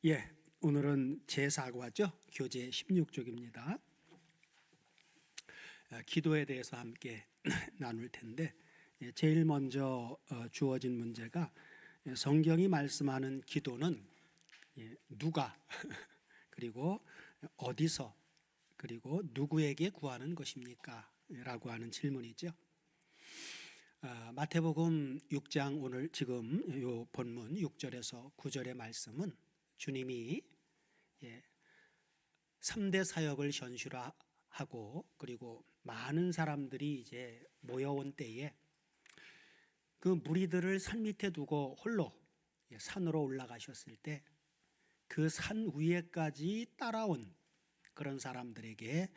예, 오늘은 제4과죠. 교재 16쪽입니다. 기도에 대해서 함께 나눌 텐데 제일 먼저 주어진 문제가 성경이 말씀하는 기도는 누가 그리고 어디서 그리고 누구에게 구하는 것입니까? 라고 하는 질문이죠. 마태복음 6장 오늘 지금 요 본문 6절에서 9절의 말씀은 주님이 3대 사역을 현실화하고 그리고 많은 사람들이 이제 모여온 때에 그 무리들을 산 밑에 두고 홀로 산으로 올라가셨을 때 그 산 위에까지 따라온 그런 사람들에게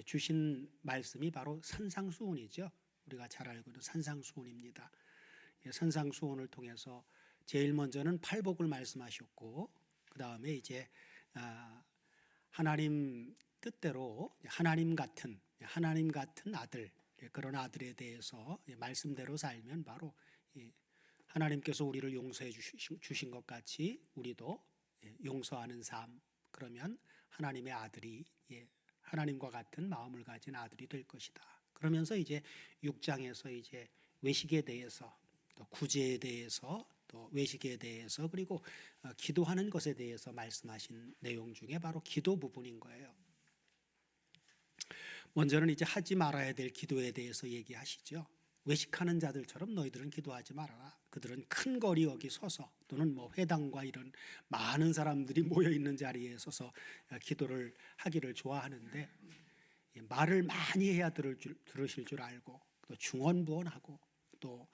주신 말씀이 바로 산상수훈이죠. 우리가 잘 알고 있는 산상수훈입니다. 산상수훈을 통해서 제일 먼저는 팔복을 말씀하셨고 그 다음에 이제 하나님 뜻대로 하나님 같은 아들, 그런 아들에 대해서 말씀대로 살면 바로 하나님께서 우리를 용서해 주신 것 같이 우리도 용서하는 삶, 그러면 하나님의 아들이 하나님과 같은 마음을 가진 아들이 될 것이다. 그러면서 이제 6장에서 이제 외식에 대해서 또 구제에 대해서 또 외식에 대해서 그리고 기도하는 것에 대해서 말씀하신 내용 중에 바로 기도 부분인 거예요. 먼저는 이제 하지 말아야 될 기도에 대해서 얘기하시죠. 외식하는 자들처럼 너희들은 기도하지 말아라. 그들은 큰 거리 여기 서서 또는 뭐 회당과 이런 많은 사람들이 모여 있는 자리에 서서 기도를 하기를 좋아하는데 말을 많이 해야 들으실 줄 알고 또 중언부언하고 또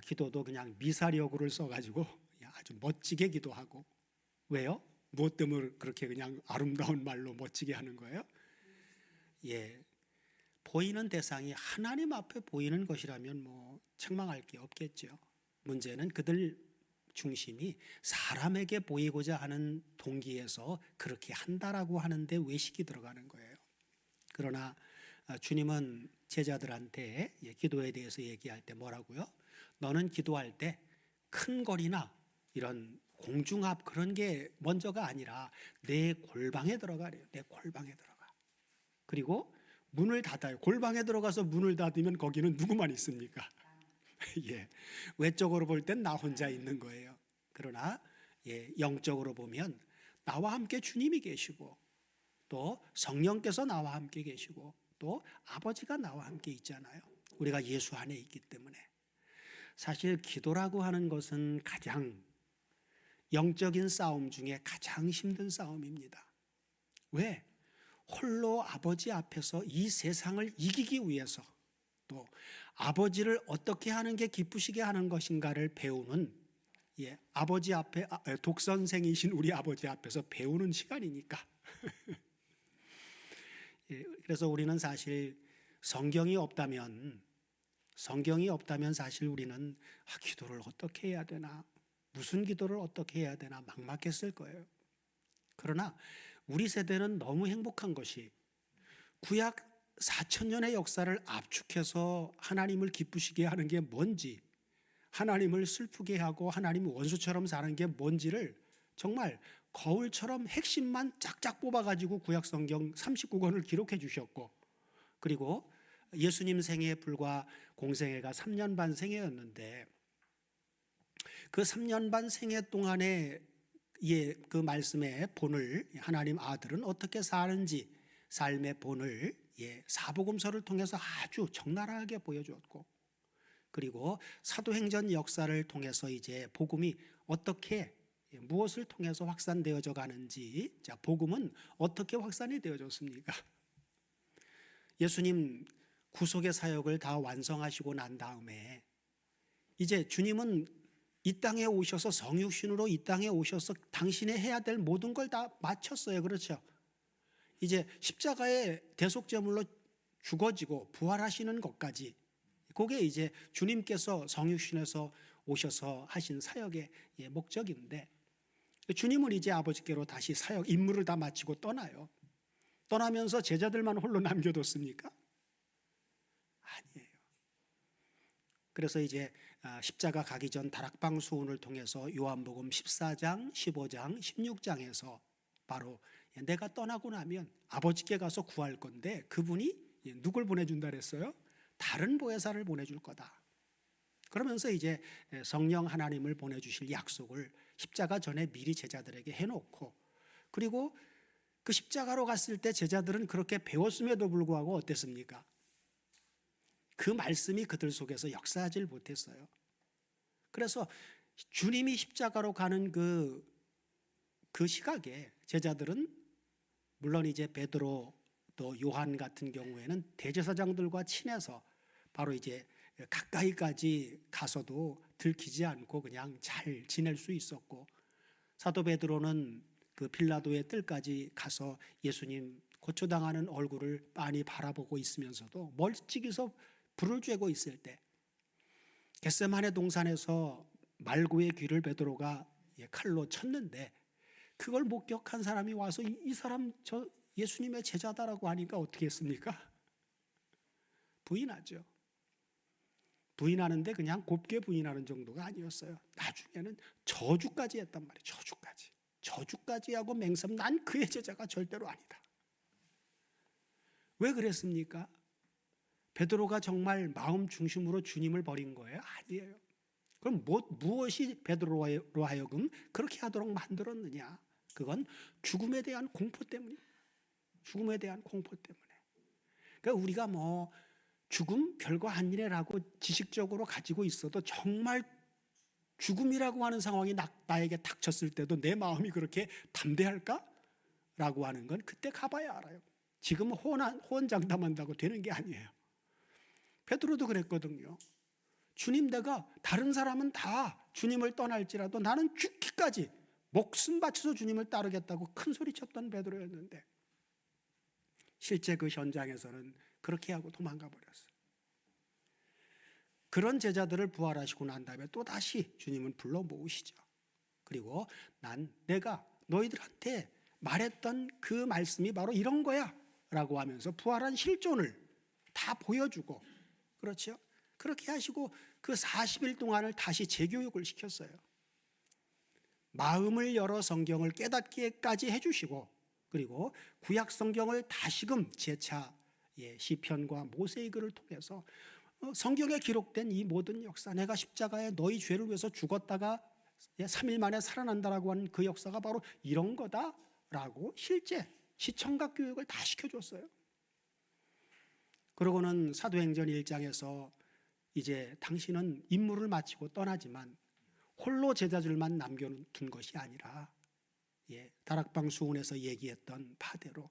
기도도 그냥 미사여구를 써가지고 아주 멋지게 기도하고. 왜요? 무엇 때문에 그렇게 그냥 아름다운 말로 멋지게 하는 거예요? 보이는 대상이 하나님 앞에 보이는 것이라면 뭐 책망할 게 없겠죠. 문제는 그들 중심이 사람에게 보이고자 하는 동기에서 그렇게 한다라고 하는데 외식이 들어가는 거예요. 그러나 주님은 제자들한테 기도에 대해서 얘기할 때 뭐라고요? 너는 기도할 때 큰 거리나 이런 공중압 그런 게 먼저가 아니라 내 골방에 들어가래요. 내 골방에 들어가. 그리고 문을 닫아요. 골방에 들어가서 문을 닫으면 거기는 누구만 있습니까? 외적으로 볼 땐 나 혼자 있는 거예요. 그러나 영적으로 보면 나와 함께 주님이 계시고 또 성령께서 나와 함께 계시고 또 아버지가 나와 함께 있잖아요. 우리가 예수 안에 있기 때문에. 사실 기도라고 하는 것은 가장 영적인 싸움 중에 가장 힘든 싸움입니다. 왜? 홀로 아버지 앞에서 이 세상을 이기기 위해서 또 아버지를 어떻게 하는 게 기쁘시게 하는 것인가를 배우는 아버지 앞에 독선생이신 우리 아버지 앞에서 배우는 시간이니까. 그래서 우리는 사실 성경이 없다면 사실 우리는 기도를 어떻게 해야 되나, 무슨 기도를 어떻게 해야 되나 막막했을 거예요. 그러나 우리 세대는 너무 행복한 것이 구약 4,000년의 역사를 압축해서 하나님을 기쁘시게 하는 게 뭔지, 하나님을 슬프게 하고 하나님 원수처럼 사는 게 뭔지를 정말 거울처럼 핵심만 짝짝 뽑아가지고 구약 성경 39권을 기록해 주셨고, 그리고 예수님 생애 불과 공생애가 3년 반 생애였는데 그 3년 반 생애 동안에 그 말씀의 본을 하나님 아들은 어떻게 사는지 삶의 본을 사복음서를 통해서 아주 적나라하게 보여주었고, 그리고 사도행전 역사를 통해서 이제 복음이 어떻게 무엇을 통해서 확산되어져 가는지, 자, 복음은 어떻게 확산이 되어졌습니까? 예수님 구속의 사역을 다 완성하시고 난 다음에 이제 주님은 이 땅에 오셔서 성육신으로 이 땅에 오셔서 당신이 해야 될 모든 걸 다 마쳤어요. 그렇죠? 이제 십자가의 대속제물로 죽어지고 부활하시는 것까지, 그게 이제 주님께서 성육신에서 오셔서 하신 사역의 목적인데, 주님은 이제 아버지께로 다시 사역 임무를 다 마치고 떠나요. 떠나면서 제자들만 홀로 남겨뒀습니까? 아니에요. 그래서 이제 십자가 가기 전 다락방 수훈을 통해서 요한복음 14장, 15장, 16장에서 바로 내가 떠나고 나면 아버지께 가서 구할 건데 그분이 누굴 보내준다 그랬어요? 다른 보혜사를 보내줄 거다. 그러면서 이제 성령 하나님을 보내주실 약속을 십자가 전에 미리 제자들에게 해놓고, 그리고 그 십자가로 갔을 때 제자들은 그렇게 배웠음에도 불구하고 어땠습니까? 그 말씀이 그들 속에서 역사하질 못했어요. 그래서 주님이 십자가로 가는 그 시각에 제자들은, 물론 이제 베드로 또 요한 같은 경우에는 대제사장들과 친해서 바로 이제 가까이까지 가서도 들키지 않고 그냥 잘 지낼 수 있었고, 사도 베드로는 그 빌라도의 뜰까지 가서 예수님 고초당하는 얼굴을 빤히 바라보고 있으면서도 멀찍이서 불을 쬐고 있을 때, 겟세마네 동산에서 말고의 귀를 베드로가 칼로 쳤는데 그걸 목격한 사람이 와서 이 사람 저 예수님의 제자다라고 하니까 어떻게 했습니까? 부인하죠. 부인하는데 그냥 곱게 부인하는 정도가 아니었어요. 나중에는 저주까지 했단 말이에요. 저주까지 하고 맹세하면 난 그의 제자가 절대로 아니다. 왜 그랬습니까? 베드로가 정말 마음 중심으로 주님을 버린 거예요? 아니에요. 그럼 무엇이 베드로로 하여금 그렇게 하도록 만들었느냐? 그건 죽음에 대한 공포 때문이에요. 죽음에 대한 공포 때문에. 그러니까 우리가 뭐 죽음 별거 아니래라고 지식적으로 가지고 있어도 정말 죽음이라고 하는 상황이 나에게 닥쳤을 때도 내 마음이 그렇게 담대할까? 라고 하는 건 그때 가봐야 알아요. 지금 호언장담한다고 되는 게 아니에요. 베드로도 그랬거든요. 주님, 내가 다른 사람은 다 주님을 떠날지라도 나는 죽기까지 목숨 바쳐서 주님을 따르겠다고 큰 소리 쳤던 베드로였는데, 실제 그 현장에서는 그렇게 하고 도망가 버렸어요. 그런 제자들을 부활하시고 난 다음에 또다시 주님은 불러 모으시죠. 그리고 내가 너희들한테 말했던 그 말씀이 바로 이런 거야 라고 하면서 부활한 실존을 다 보여주고, 그렇죠? 그렇게 하시고 그 40일 동안을 다시 재교육을 시켰어요. 마음을 열어 성경을 깨닫기까지 해주시고, 그리고 구약 성경을 다시금 재차 시편과 모세의 글을 통해서 성경에 기록된 이 모든 역사, 내가 십자가에 너희 죄를 위해서 죽었다가 3일 만에 살아난다라고 하는 그 역사가 바로 이런 거다라고 실제 시청각 교육을 다 시켜줬어요. 그러고는 사도행전 1장에서 이제 당신은 임무를 마치고 떠나지만 홀로 제자들만 남겨둔 것이 아니라 다락방 수훈에서 얘기했던 바대로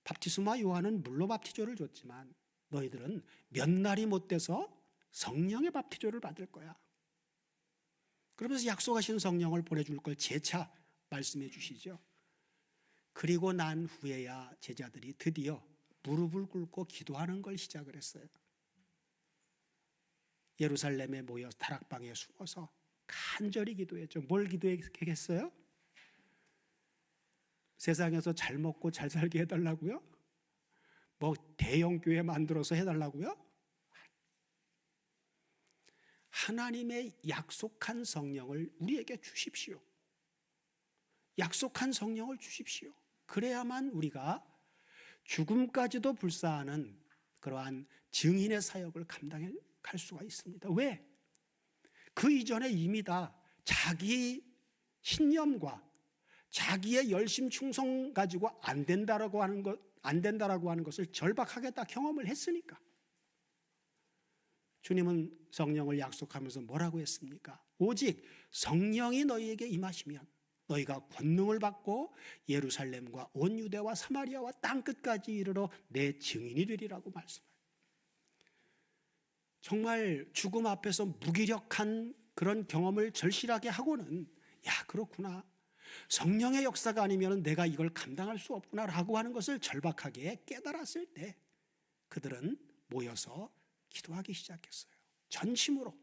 밥티스마 요한은 물로 밥티조를 줬지만 너희들은 몇 날이 못 돼서 성령의 밥티조를 받을 거야. 그러면서 약속하신 성령을 보내줄 걸 재차 말씀해 주시죠. 그리고 난 후에야 제자들이 드디어 무릎을 꿇고 기도하는 걸 시작을 했어요. 예루살렘에 모여 다락방에 숨어서 간절히 기도했죠. 뭘 기도했겠어요? 세상에서 잘 먹고 잘 살게 해달라고요? 뭐 대형 교회 만들어서 해달라고요? 하나님의 약속한 성령을 우리에게 주십시오. 약속한 성령을 주십시오. 그래야만 우리가 죽음까지도 불사하는 그러한 증인의 사역을 감당해 갈 수가 있습니다. 왜? 그 이전에 이미 다 자기 신념과 자기의 열심 충성 가지고 안 된다라고 하는 것을 절박하게 다 경험을 했으니까. 주님은 성령을 약속하면서 뭐라고 했습니까? 오직 성령이 너희에게 임하시면 너희가 권능을 받고 예루살렘과 온 유대와 사마리아와 땅 끝까지 이르러 내 증인이 되리라고 말씀해요. 정말 죽음 앞에서 무기력한 그런 경험을 절실하게 하고는 그렇구나. 성령의 역사가 아니면 내가 이걸 감당할 수 없구나라고 하는 것을 절박하게 깨달았을 때 그들은 모여서 기도하기 시작했어요. 전심으로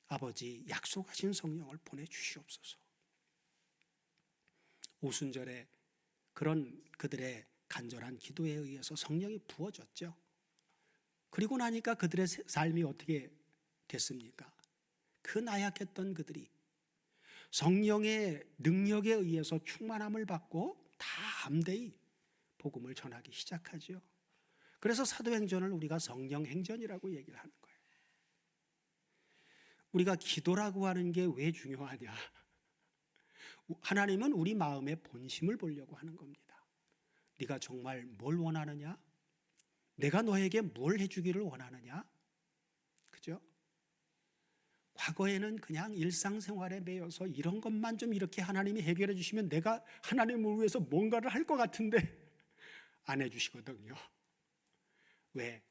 아버지 약속하신 성령을 보내주시옵소서. 오순절에 그런 그들의 간절한 기도에 의해서 성령이 부어졌죠. 그리고 나니까 그들의 삶이 어떻게 됐습니까? 그 나약했던 그들이 성령의 능력에 의해서 충만함을 받고 담대히 복음을 전하기 시작하죠. 그래서 사도행전을 우리가 성령행전이라고 얘기를 하는 거예요. 우리가 기도라고 하는 게 왜 중요하냐? 하나님은 우리 마음의 본심을 보려고 하는 겁니다. 네가 정말 뭘 원하느냐? 내가 너에게 뭘 해주기를 원하느냐? 그죠? 과거에는 그냥 일상생활에 매여서 이런 것만 좀 이렇게 하나님이 해결해 주시면 내가 하나님을 위해서 뭔가를 할 것 같은데 안 해주시거든요. 왜?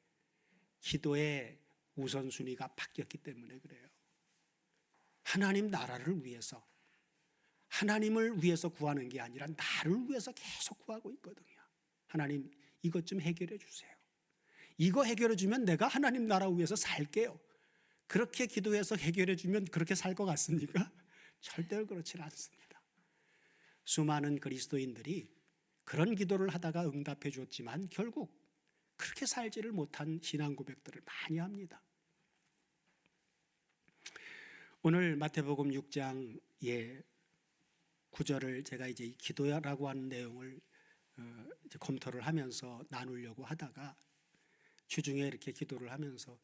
기도의 우선순위가 바뀌었기 때문에 그래요. 하나님 나라를 위해서, 하나님을 위해서 구하는 게 아니라 나를 위해서 계속 구하고 있거든요. 하나님 이것 좀 해결해 주세요. 이거 해결해 주면 내가 하나님 나라 위해서 살게요. 그렇게 기도해서 해결해 주면 그렇게 살 것 같습니까? 절대로 그렇지 않습니다. 수많은 그리스도인들이 그런 기도를 하다가 응답해 줬지만 결국 그렇게 살지를 못한 신앙 고백들을 많이 합니다. 오늘 마태복음 6장의 9절을 제가 이제 기도라고 하는 내용을 이제 검토를 하면서 나누려고 하다가 주중에 이렇게 기도를 하면서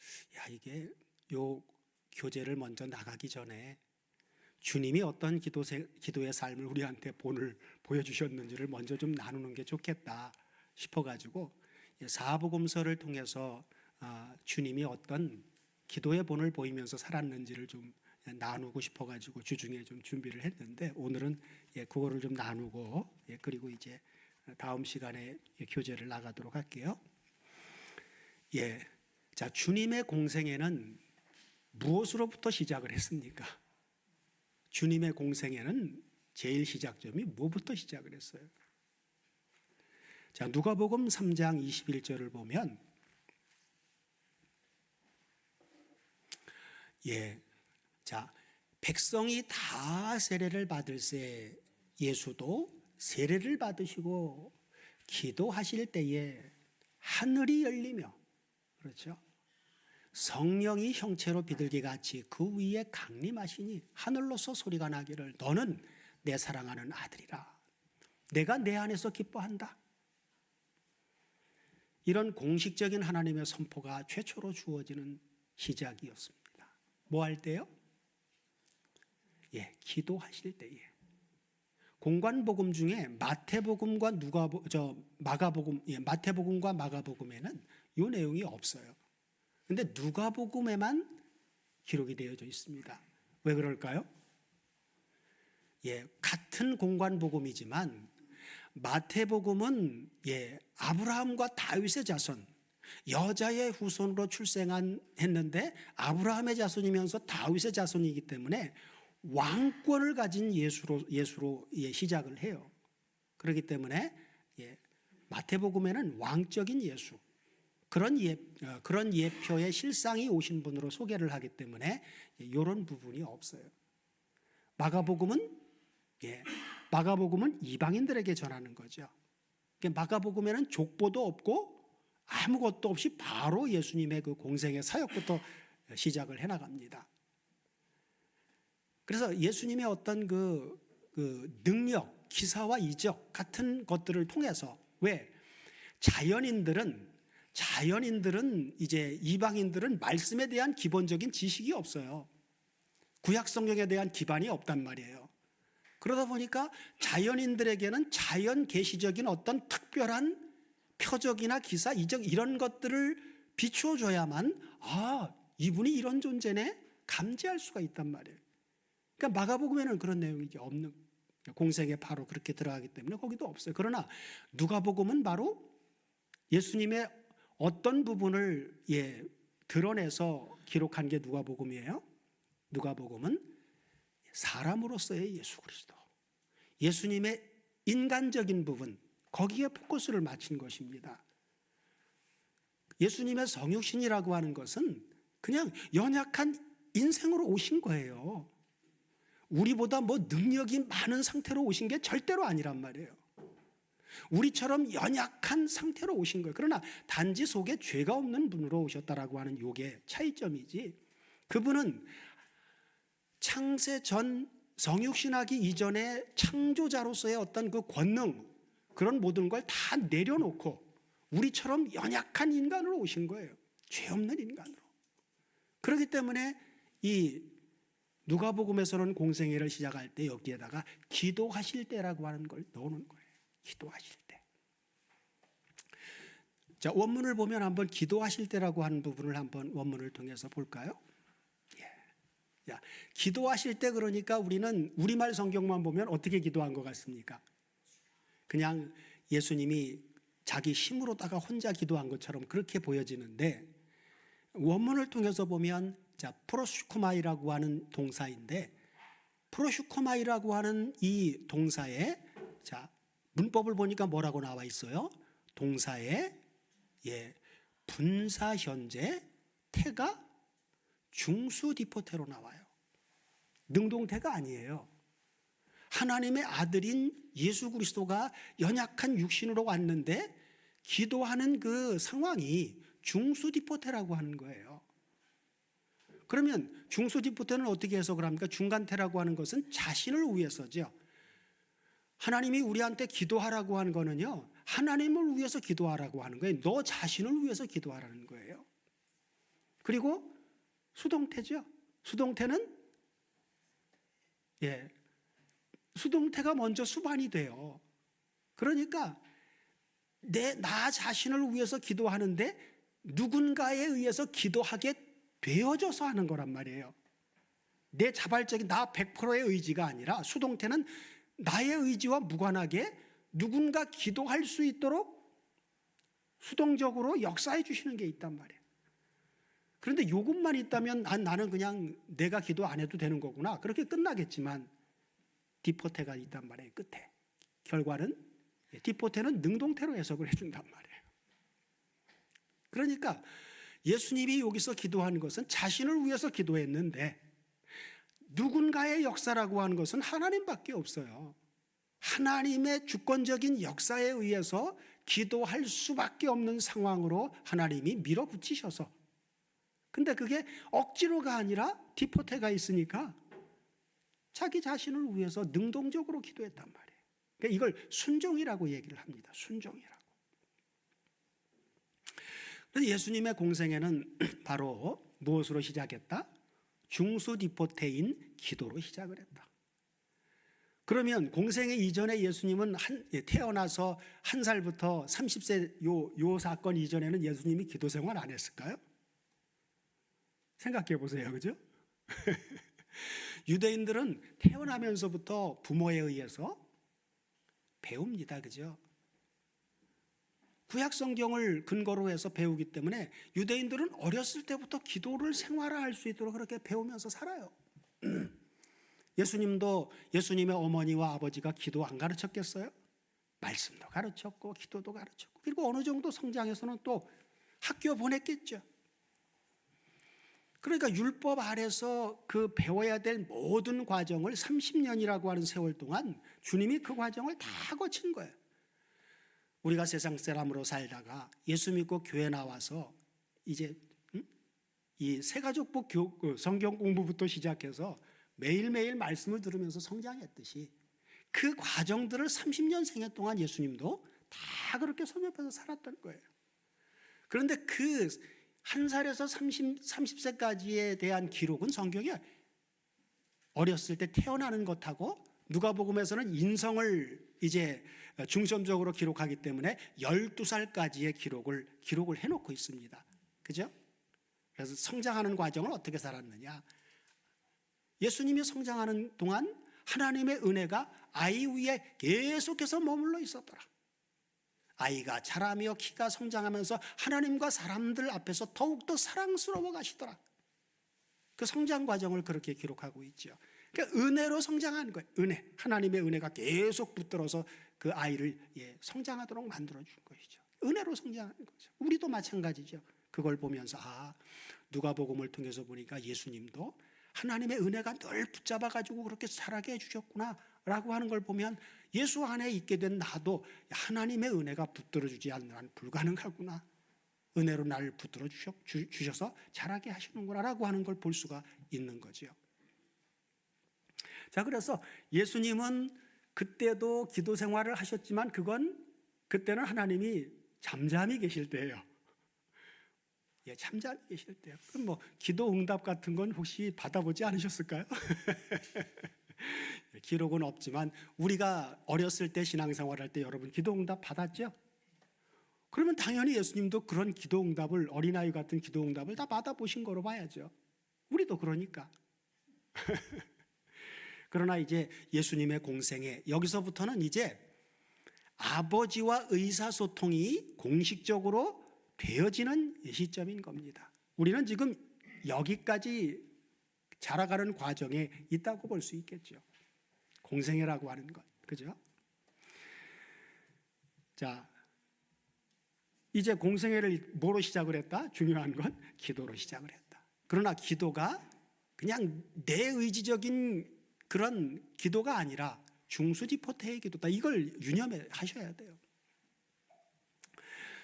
이게 요 교재를 먼저 나가기 전에 주님이 어떤 기도의 삶을 우리한테 본을 보여주셨는지를 먼저 좀 나누는 게 좋겠다 싶어가지고 사복음서를 통해서 주님이 어떤 기도의 본을 보이면서 살았는지를 좀 나누고 싶어가지고 주중에 좀 준비를 했는데 오늘은 그거를 좀 나누고 그리고 이제 다음 시간에 교재를 나가도록 할게요. 자, 주님의 공생애는 무엇으로부터 시작을 했습니까? 주님의 공생애는 제일 시작점이 뭐부터 시작을 했어요? 자, 누가복음 3장 21절을 보면 자, 백성이 다 세례를 받을새 예수도 세례를 받으시고 기도하실 때에 하늘이 열리며, 그렇죠? 성령이 형체로 비둘기같이 그 위에 강림하시니 하늘로서 소리가 나기를 너는 내 사랑하는 아들이라. 내가 내 안에서 기뻐한다. 이런 공식적인 하나님의 선포가 최초로 주어지는 시작이었습니다. 뭐 할 때요? 기도하실 때에. 공관복음 중에 마태복음과 마태복음과 마가복음에는 이 내용이 없어요. 근데 누가복음에만 기록이 되어져 있습니다. 왜 그럴까요? 같은 공관복음이지만 마태복음은 아브라함과 다윗의 자손, 여자의 후손으로 출생했는데 아브라함의 자손이면서 다윗의 자손이기 때문에 왕권을 가진 예수로 시작을 해요. 그렇기 때문에 마태복음에는 왕적인 예수, 그런 예표의 실상이 오신 분으로 소개를 하기 때문에 이런 부분이 없어요. 마가복음은 이방인들에게 전하는 거죠. 마가복음에는 족보도 없고 아무것도 없이 바로 예수님의 그 공생의 사역부터 시작을 해나갑니다. 그래서 예수님의 어떤 그 능력, 기사와 이적 같은 것들을 통해서 자연인들은 이제 이방인들은 말씀에 대한 기본적인 지식이 없어요. 구약 성경에 대한 기반이 없단 말이에요. 그러다 보니까 자연인들에게는 자연 계시적인 어떤 특별한 표적이나 기사, 이적 이런 것들을 비추어 줘야만 이분이 이런 존재네 감지할 수가 있단 말이에요. 그러니까 마가복음에는 그런 내용이 없는, 공생에 바로 그렇게 들어가기 때문에 거기도 없어요. 그러나 누가복음은 바로 예수님의 어떤 부분을 드러내서 기록한 게 누가복음이에요. 누가복음은 사람으로서의 예수 그리스도, 예수님의 인간적인 부분, 거기에 포커스를 맞춘 것입니다. 예수님의 성육신이라고 하는 것은 그냥 연약한 인생으로 오신 거예요. 우리보다 능력이 많은 상태로 오신 게 절대로 아니란 말이에요. 우리처럼 연약한 상태로 오신 거예요. 그러나 단지 속에 죄가 없는 분으로 오셨다라고 하는 요게 차이점이지, 그분은 창세 전 성육신하기 이전에 창조자로서의 어떤 그 권능, 그런 모든 걸 다 내려놓고 우리처럼 연약한 인간으로 오신 거예요. 죄 없는 인간으로. 그렇기 때문에 이 누가복음에서는 공생애를 시작할 때 여기에다가 기도하실 때라고 하는 걸 넣어놓은 거예요. 기도하실 때. 자, 원문을 보면 한번 기도하실 때라고 하는 부분을 한번 원문을 통해서 볼까요? 야, 기도하실 때 그러니까 우리는 우리말 성경만 보면 어떻게 기도한 것 같습니까? 그냥 예수님이 자기 힘으로다가 혼자 기도한 것처럼 그렇게 보여지는데 원문을 통해서 보면 자, 프로슈코마이라고 하는 동사인데 프로슈코마이라고 하는 이 동사에 자, 문법을 보니까 뭐라고 나와 있어요? 동사에 분사 현재 태가 중수 디포테로 나와요. 능동태가 아니에요. 하나님의 아들인 예수 그리스도가 연약한 육신으로 왔는데 기도하는 그 상황이 중수 디포테라고 하는 거예요. 그러면 중수 디포테는 어떻게 해석을 합니까? 중간태라고 하는 것은 자신을 위해서죠. 하나님이 우리한테 기도하라고 하는 거는요, 하나님을 위해서 기도하라고 하는 거예요. 너 자신을 위해서 기도하라는 거예요. 그리고 수동태죠. 수동태는 수동태가 먼저 수반이 돼요. 그러니까 나 자신을 위해서 기도하는데 누군가에 의해서 기도하게 되어져서 하는 거란 말이에요. 내 자발적인 나 100%의 의지가 아니라 수동태는 나의 의지와 무관하게 누군가 기도할 수 있도록 수동적으로 역사해 주시는 게 있단 말이에요. 그런데 요것만 있다면 나는 그냥 내가 기도 안 해도 되는 거구나, 그렇게 끝나겠지만 디포테가 있단 말이에요. 끝에 결과는 디포테는 능동태로 해석을 해준단 말이에요. 그러니까 예수님이 여기서 기도한 것은 자신을 위해서 기도했는데 누군가의 역사라고 하는 것은 하나님밖에 없어요. 하나님의 주권적인 역사에 의해서 기도할 수밖에 없는 상황으로 하나님이 밀어붙이셔서, 근데 그게 억지로가 아니라 디포테가 있으니까 자기 자신을 위해서 능동적으로 기도했단 말이에요. 그러니까 이걸 순종이라고 얘기를 합니다. 순종이라고. 그래서 예수님의 공생애는 바로 무엇으로 시작했다? 중수 디포테인 기도로 시작을 했다. 그러면 공생애 이전에 예수님은 태어나서 1살부터 30세 요 사건 이전에는 예수님이 기도 생활 안 했을까요? 생각해 보세요. 그죠? 유대인들은 태어나면서부터 부모에 의해서 배웁니다. 그죠? 구약 성경을 근거로 해서 배우기 때문에 유대인들은 어렸을 때부터 기도를 생활화할 수 있도록 그렇게 배우면서 살아요. 예수님도 예수님의 어머니와 아버지가 기도 안 가르쳤겠어요? 말씀도 가르쳤고 기도도 가르쳤고, 그리고 어느 정도 성장해서는 또 학교 보냈겠죠. 그러니까 율법 아래서 그 배워야 될 모든 과정을 30년이라고 하는 세월 동안 주님이 그 과정을 다 거친 거예요. 우리가 세상 사람으로 살다가 예수 믿고 교회 나와서 이제 이 새가족부 성경 공부부터 시작해서 매일매일 말씀을 들으면서 성장했듯이 그 과정들을 30년 생애 동안 예수님도 다 그렇게 섭렵해서 살았던 거예요. 그런데 그 1살에서 30세까지에 대한 기록은 성경에 어렸을 때 태어나는 것하고 누가복음에서는 인성을 이제 중점적으로 기록하기 때문에 12살까지의 기록을 해놓고 있습니다. 그죠? 그래서 성장하는 과정을 어떻게 살았느냐? 예수님이 성장하는 동안 하나님의 은혜가 아이 위에 계속해서 머물러 있었더라. 아이가 자라며 키가 성장하면서 하나님과 사람들 앞에서 더욱더 사랑스러워 가시더라. 그 성장 과정을 그렇게 기록하고 있죠. 그러니까 은혜로 성장하는 거예요. 은혜. 하나님의 은혜가 계속 붙들어서 그 아이를 성장하도록 만들어준 것이죠. 은혜로 성장하는 거죠. 우리도 마찬가지죠. 그걸 보면서 누가복음을 통해서 보니까 예수님도 하나님의 은혜가 늘 붙잡아가지고 그렇게 자라게 해주셨구나 라고 하는 걸 보면 예수 안에 있게 된 나도 하나님의 은혜가 붙들어주지 않는 한 불가능하구나. 은혜로 나를 붙들어 주셔서 자라게 하시는구나라고 하는 걸 볼 수가 있는 거죠. 자, 그래서 예수님은 그때도 기도 생활을 하셨지만 그때는 하나님이 잠잠히 계실 때예요. 예, 잠잠히 계실 때요. 그럼 뭐 기도 응답 같은 건 혹시 받아보지 않으셨을까요? 기록은 없지만 우리가 어렸을 때 신앙생활할 때 여러분 기도 응답 받았죠? 그러면 당연히 예수님도 그런 기도 응답을, 어린아이 같은 기도 응답을 다 받아보신 거로 봐야죠. 우리도 그러니까. 그러나 이제 예수님의 공생애, 여기서부터는 이제 아버지와 의사소통이 공식적으로 되어지는 시점인 겁니다. 우리는 지금 여기까지 자라가는 과정에 있다고 볼 수 있겠죠. 공생애라고 하는 것, 그죠? 자, 이제 공생애를 뭐로 시작을 했다? 중요한 건 기도로 시작을 했다. 그러나 기도가 그냥 내의지적인 그런 기도가 아니라 중수지포태의 기도다. 이걸 유념해 하셔야 돼요.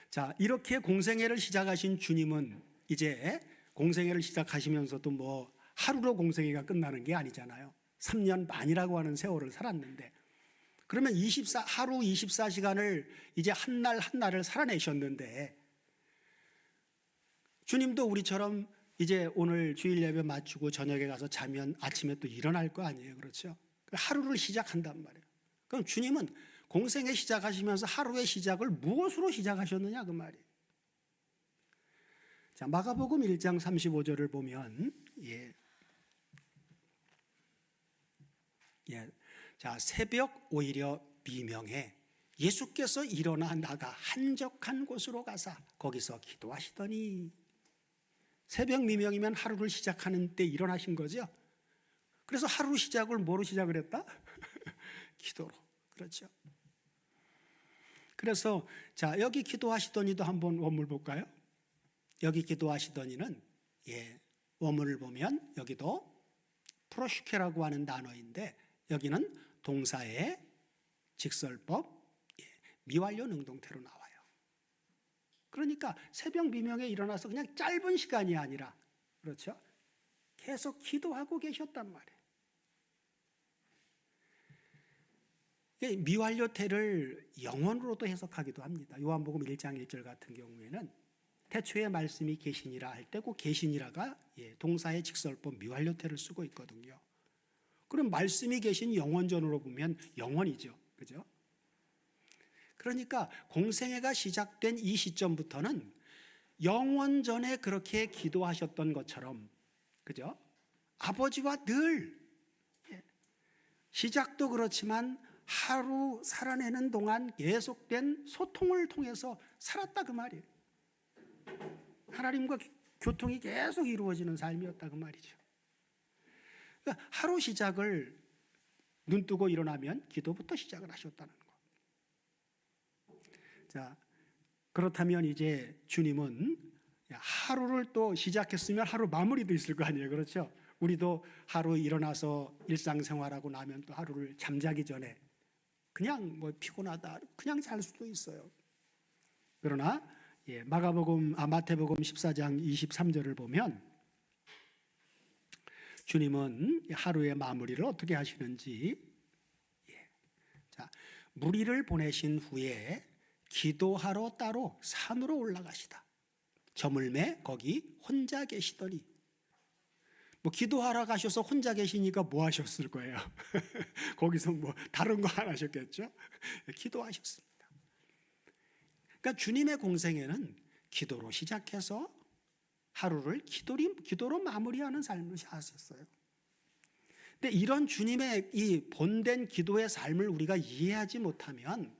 자, 이렇게 공생애를 시작하신 주님은 이제 공생애를 시작하시면서도 뭐 하루로 공생애가 끝나는 게 아니잖아요. 3년 반이라고 하는 세월을 살았는데, 그러면 하루 24시간을 이제 한 날 한 날을 살아내셨는데, 주님도 우리처럼 이제 오늘 주일 예배 마치고 저녁에 가서 자면 아침에 또 일어날 거 아니에요. 그렇죠? 하루를 시작한단 말이에요. 그럼 주님은 공생애 시작하시면서 하루의 시작을 무엇으로 시작하셨느냐 그 말이에요. 자, 마가복음 1장 35절을 보면 자, 새벽 오히려 미명에 예수께서 일어나 나가 한적한 곳으로 가사 거기서 기도하시더니, 새벽 미명이면 하루를 시작하는 때 일어나신 거죠. 그래서 하루 시작을 뭐로 시작을 했다? 기도로. 그렇죠. 그래서 자, 여기 기도하시더니도 한번 원문 볼까요? 여기 기도하시더니는 원문을 보면 여기도 프로슈케라고 하는 단어인데, 여기는 동사의 직설법 미완료 능동태로 나와요. 그러니까 새벽 미명에 일어나서 그냥 짧은 시간이 아니라, 그렇죠? 계속 기도하고 계셨단 말이에요. 미완료태를 영원으로도 해석하기도 합니다. 요한복음 1장 1절 같은 경우에는 태초에 말씀이 계시니라 할 때 그 계시니라가 동사의 직설법 미완료태를 쓰고 있거든요. 그럼 말씀이 계신 영원전으로 보면 영원이죠. 그죠? 그러니까 공생애가 시작된 이 시점부터는 영원전에 그렇게 기도하셨던 것처럼, 그죠? 아버지와 늘 시작도 그렇지만 하루 살아내는 동안 계속된 소통을 통해서 살았다 그 말이에요. 하나님과 교통이 계속 이루어지는 삶이었다 그 말이죠. 그러니까 하루 시작을 눈 뜨고 일어나면 기도부터 시작을 하셨다는 거. 자, 그렇다면 이제 주님은 하루를 또 시작했으면 하루 마무리도 있을 거 아니에요. 그렇죠? 우리도 하루 일어나서 일상생활하고 나면 또 하루를 잠자기 전에 그냥 뭐 피곤하다 그냥 잘 수도 있어요. 그러나 마태복음 14장 23절을 보면 주님은 하루의 마무리를 어떻게 하시는지, 자, 무리를 보내신 후에 기도하러 따로 산으로 올라가시다. 저물매 거기 혼자 계시더니, 뭐 기도하러 가셔서 혼자 계시니까 뭐 하셨을 거예요? 거기서 뭐 다른 거 안 하셨겠죠? 기도하셨습니다. 그러니까 주님의 공생애는 기도로 시작해서 하루를 기도로 마무리하는 삶을 하셨어요. 근데 이런 주님의 이 본된 기도의 삶을 우리가 이해하지 못하면,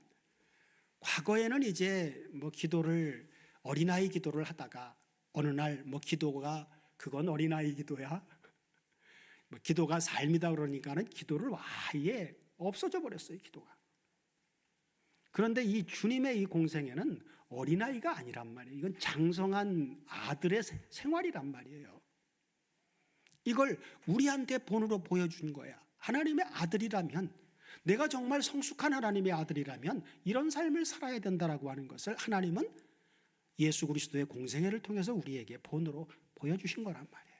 과거에는 이제 뭐 기도를 어린아이 기도를 하다가 어느 날 뭐 기도가 그건 어린아이 기도야, 뭐 기도가 삶이다 그러니까는 기도를 아예 없어져 버렸어요, 기도가. 그런데 이 주님의 이 공생애는 어린아이가 아니란 말이에요. 이건 장성한 아들의 생활이란 말이에요. 이걸 우리한테 본으로 보여준 거야. 하나님의 아들이라면, 내가 정말 성숙한 하나님의 아들이라면 이런 삶을 살아야 된다라고 하는 것을 하나님은 예수 그리스도의 공생애를 통해서 우리에게 본으로 보여주신 거란 말이에요.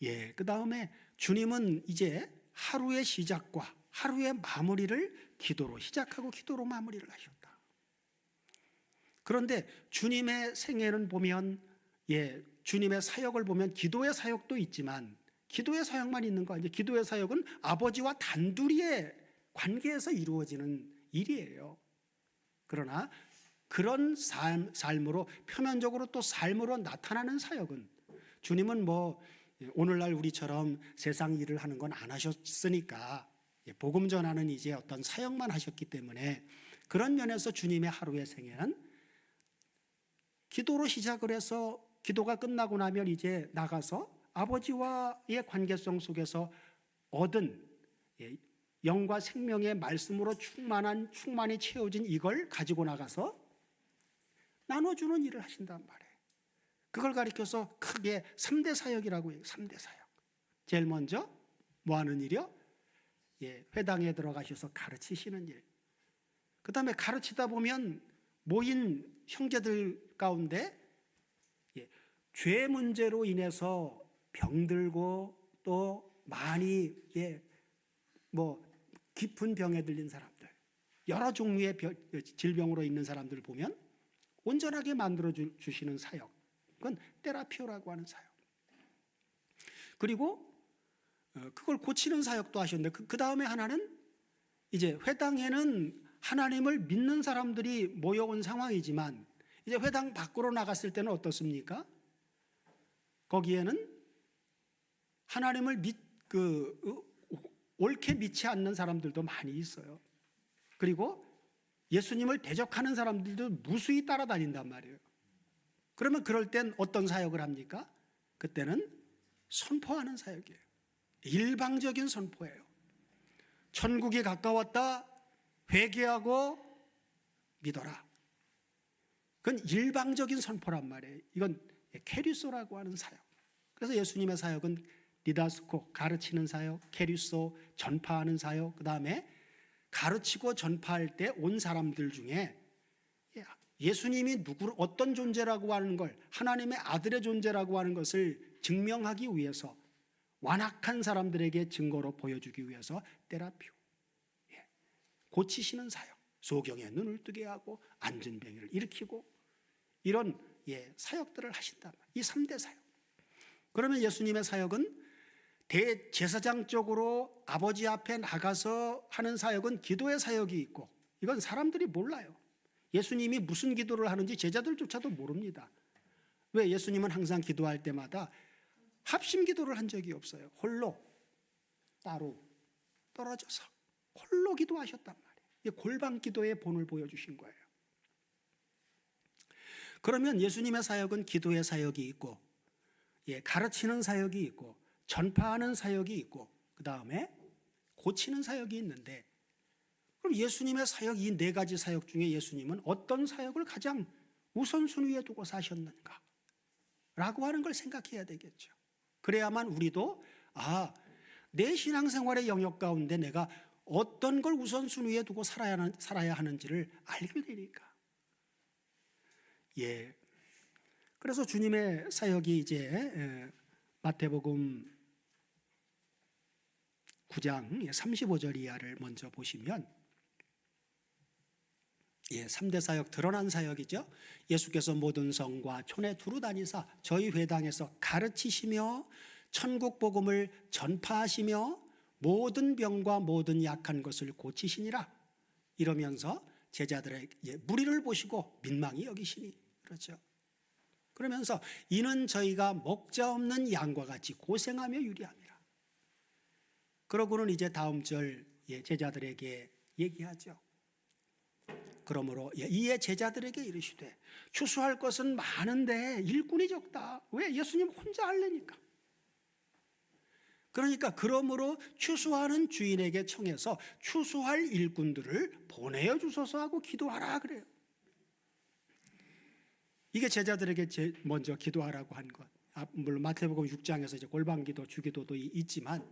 예, 그 다음에 주님은 이제 하루의 시작과 하루의 마무리를 기도로 시작하고 기도로 마무리를 하셨다. 그런데 주님의 생애는 보면, 예, 주님의 사역을 보면 기도의 사역도 있지만 기도의 사역만 있는 거 아니에요. 기도의 사역은 아버지와 단둘이의 관계에서 이루어지는 일이에요. 그러나 그런 삶으로 표면적으로 또 삶으로 나타나는 사역은 주님은 뭐 오늘날 우리처럼 세상 일을 하는 건 안 하셨으니까 복음 전하는 이제 어떤 사역만 하셨기 때문에 그런 면에서 주님의 하루의 생애는 기도로 시작을 해서 기도가 끝나고 나면 이제 나가서 아버지와의 관계성 속에서 얻은 영과 생명의 말씀으로 충만히 채워진 이걸 가지고 나가서 나눠주는 일을 하신단 말이에요. 그걸 가리켜서 크게 3대 사역이라고 해요. 3대 사역. 제일 먼저 뭐 하는 일이요? 예, 회당에 들어가셔서 가르치시는 일. 그 다음에 가르치다 보면 모인 형제들 가운데 죄 문제로 인해서 병들고 또 많이 뭐 깊은 병에 들린 사람들, 여러 종류의 질병으로 있는 사람들을 보면 온전하게 만들어 주시는 사역, 그건 테라피오라고 하는 사역. 그리고 그걸 고치는 사역도 하셨는데 그 다음에 하나는 이제 회당에는 하나님을 믿는 사람들이 모여온 상황이지만 이제 회당 밖으로 나갔을 때는 어떻습니까? 거기에는 하나님을 옳게 믿지 않는 사람들도 많이 있어요. 그리고 예수님을 대적하는 사람들도 무수히 따라다닌단 말이에요. 그러면 그럴 땐 어떤 사역을 합니까? 그때는 선포하는 사역이에요. 일방적인 선포예요. 천국이 가까웠다, 회개하고 믿어라. 그건 일방적인 선포란 말이에요. 이건 케리소라고 하는 사역. 그래서 예수님의 사역은 디다스코, 가르치는 사역, 케리소, 전파하는 사역, 그 다음에 가르치고 전파할 때 온 사람들 중에 예수님이 어떤 존재라고 하는 걸, 하나님의 아들의 존재라고 하는 것을 증명하기 위해서 완악한 사람들에게 증거로 보여주기 위해서 테라피오, 고치시는 사역, 소경의 눈을 뜨게 하고 앉은 병이를 일으키고 이런 사역들을 하신다. 이 3대 사역. 그러면 예수님의 사역은 대제사장적으로 아버지 앞에 나가서 하는 사역은 기도의 사역이 있고, 이건 사람들이 몰라요. 예수님이 무슨 기도를 하는지 제자들조차도 모릅니다. 왜? 예수님은 항상 기도할 때마다 합심 기도를 한 적이 없어요. 홀로 따로 떨어져서 홀로 기도하셨단 말이에요. 이 골방 기도의 본을 보여주신 거예요. 그러면 예수님의 사역은 기도의 사역이 있고, 가르치는 사역이 있고, 전파하는 사역이 있고, 그 다음에 고치는 사역이 있는데, 그럼 예수님의 사역, 이 4가지 사역 중에 예수님은 어떤 사역을 가장 우선순위에 두고 사셨는가? 라고 하는 걸 생각해야 되겠죠. 그래야만 우리도 내 신앙생활의 영역 가운데 내가 어떤 걸 우선순위에 두고 살아야 하는지를 알게 되니까. 그래서 주님의 사역이 이제 마태복음 9장 35절 이하를 먼저 보시면 3대 사역, 드러난 사역이죠. 예수께서 모든 성과 촌에 두루 다니사 저희 회당에서 가르치시며 천국 복음을 전파하시며 모든 병과 모든 약한 것을 고치시니라. 이러면서 제자들의 무리를 보시고 민망히 여기시니, 그렇죠. 그러면서 이는 저희가 먹자 없는 양과 같이 고생하며 유리함이라. 그러고는 이제 다음 절 제자들에게 얘기하죠. 그러므로 이에 제자들에게 이르시되 추수할 것은 많은데 일꾼이 적다. 왜? 예수님 혼자 하려니까. 그러니까 그러므로 추수하는 주인에게 청해서 추수할 일꾼들을 보내어 주소서 하고 기도하라 그래요. 이게 제자들에게 먼저 기도하라고 한 것. 물론 마태복음 6장에서 이제 골방기도, 주기도도 있지만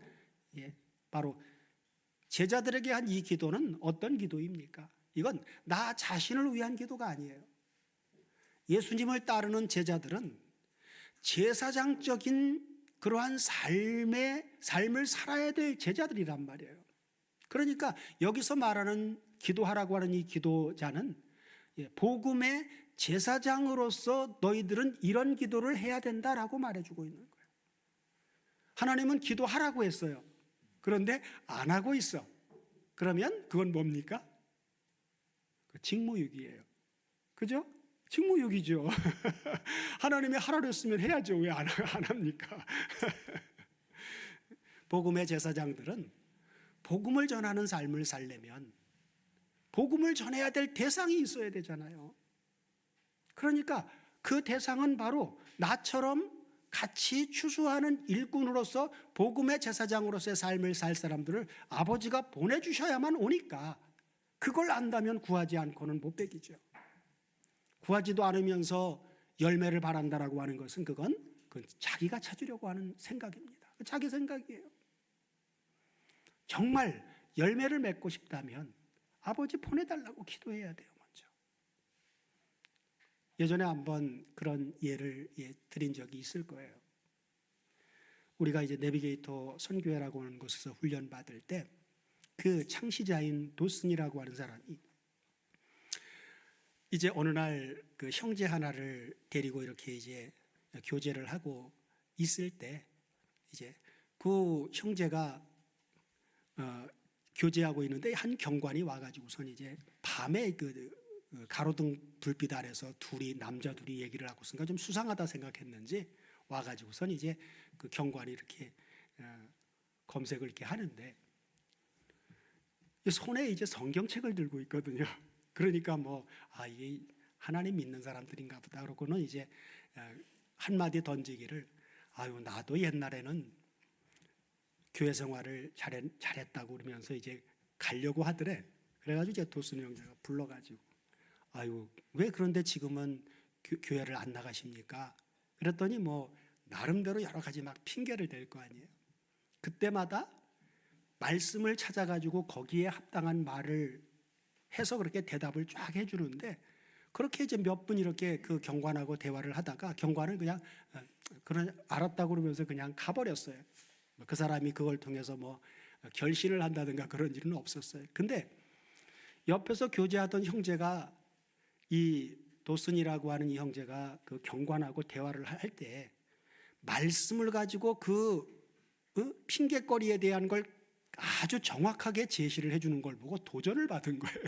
바로 제자들에게 한 이 기도는 어떤 기도입니까? 이건 나 자신을 위한 기도가 아니에요. 예수님을 따르는 제자들은 제사장적인 그러한 삶을 살아야 될 제자들이란 말이에요. 그러니까 여기서 말하는 기도하라고 하는 이 기도자는 복음의 제사장으로서 너희들은 이런 기도를 해야 된다라고 말해주고 있는 거예요. 하나님은 기도하라고 했어요. 그런데 안 하고 있어. 그러면 그건 뭡니까? 직무유기예요. 그죠? 직무유기죠. 하나님이 하라고 했으면 해야죠. 왜 안 합니까? 복음의 제사장들은 복음을 전하는 삶을 살려면 복음을 전해야 될 대상이 있어야 되잖아요. 그러니까 그 대상은 바로 나처럼 같이 추수하는 일꾼으로서 복음의 제사장으로서의 삶을 살 사람들을 아버지가 보내주셔야만 오니까 그걸 안다면 구하지 않고는 못 베기죠. 구하지도 않으면서 열매를 바란다라고 하는 것은 그건 자기가 찾으려고 하는 생각입니다. 자기 생각이에요. 정말 열매를 맺고 싶다면 아버지 보내달라고 기도해야 돼요. 먼저. 예전에 한번 그런 예를 드린 적이 있을 거예요. 우리가 이제 내비게이터 선교회라고 하는 곳에서 훈련 받을 때 그 창시자인 도슨이라고 하는 사람이 이제 어느 날 그 형제 하나를 데리고 이렇게 이제 교제를 하고 있을 때 이제 그 형제가 교제하고 있는데 한 경관이 와가지고선 이제 밤에 그 가로등 불빛 아래서 남자 둘이 얘기를 하고 있으니까 좀 수상하다 생각했는지 와가지고선 이제 그 경관이 이렇게 검색을 이렇게 하는데 손에 이제 성경책을 들고 있거든요. 그러니까 이게 하나님 믿는 사람들인가 보다. 그러고는 이제 한마디 던지기를 나도 옛날에는 교회 생활을 잘했다고 그러면서 이제 가려고 하더래. 그래가지고 이제 도순이 형제가 불러가지고 왜 그런데 지금은 교회를 안 나가십니까? 그랬더니 나름대로 여러 가지 막 핑계를 댈 거 아니에요. 그때마다 말씀을 찾아가지고 거기에 합당한 말을 해서 그렇게 대답을 쫙 해주는데 그렇게 이제 몇 분 이렇게 그 경관하고 대화를 하다가 경관은 그냥 알았다고 그러면서 그냥 가버렸어요. 그 사람이 그걸 통해서 결신을 한다든가 그런 일은 없었어요. 근데 옆에서 교제하던 형제가 이 도슨이라고 하는 이 형제가 그 경관하고 대화를 할 때 말씀을 가지고 핑계거리에 대한 걸 아주 정확하게 제시를 해주는 걸 보고 도전을 받은 거예요.